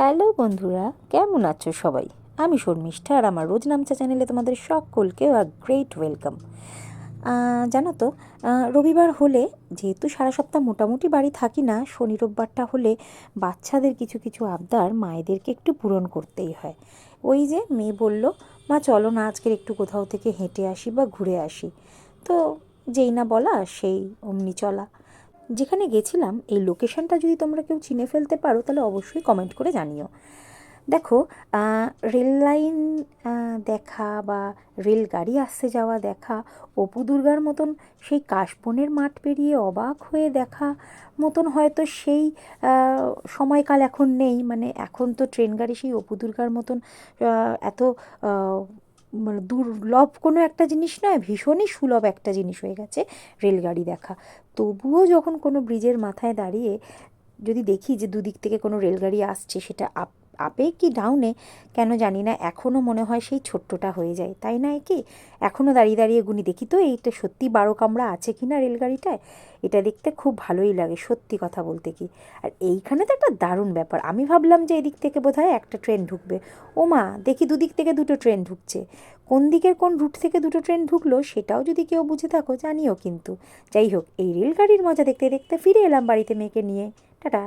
Hello বন্ধুরা, কেমন আছো সবাই? আমি শর্মিষ্ঠা, আর আমার রোজ নামচা চ্যানেলে তোমাদের সকলকে গ্রেট ওয়েলকাম। জানো তো, রবিবার হলে, যেহেতু সারা সপ্তাহ মোটামুটি বাড়ি থাকি না, শনি রোববারটা হলে বাচ্চাদের কিছু কিছু আবদার মায়েদেরকে একটু পূরণ করতেই হয়। ওই যে মেয়ে বলল, মা চলো না আজকের একটু কোথাও থেকে হেঁটে আসি বা ঘুরে আসি। তো যেই না বলা সেই অমনি চলা। যেখানে গেছিলাম এই লোকেশনটা যদি তোমরা কেউ চিনে ফেলতে পারো তাহলে অবশ্যই কমেন্ট করে জানিও। দেখো, রেল লাইন দেখা বা রেলগাড়ি আসতে যাওয়া দেখা, অপু দুর্গার মতন সেই কাশবনের মাঠ পেরিয়ে অবাক হয়ে দেখা মতন হয়তো সেই সময়কাল এখন নেই। মানে এখন তো ট্রেন গাড়ি সেই অপু দুর্গার মতন এত আহ, মানে দুর্লভ কোনো একটা জিনিস নয়, ভীষণই সুলভ একটা জিনিস হয়ে গেছে রেলগাড়ি দেখা। তবুও যখন কোনো ব্রিজের মাথায় দাঁড়িয়ে যদি দেখি যে দুদিক থেকে কোনো রেলগাড়ি আসছে, সেটা আপে কি ডাউনে কেন জানি না, এখনও মনে হয় সেই ছোট্টটা হয়ে যায়, তাই না? কি এখনও দাঁড়িয়ে দাঁড়িয়ে গুনি দেখি তো এইটা সত্যি 12 কামরা আছে কি না রেলগাড়িটায়। এটা দেখতে খুব ভালোই লাগে, সত্যি কথা বলতে কি। আর এইখানে তো একটা দারুণ ব্যাপার, আমি ভাবলাম যে এদিক থেকে বোধহয় একটা ট্রেন ঢুকবে, ও মা দেখি দুদিক থেকে দুটো ট্রেন ঢুকছে। কোন দিকের কোন রুট থেকে দুটো ট্রেন ঢুকলো সেটাও যদি কেউ বুঝে থাকো জানিও কিন্তু। যাই হোক, এই রেলগাড়ির মজা দেখতে দেখতে ফিরে এলাম বাড়িতে মেয়েকে নিয়ে। টাটা।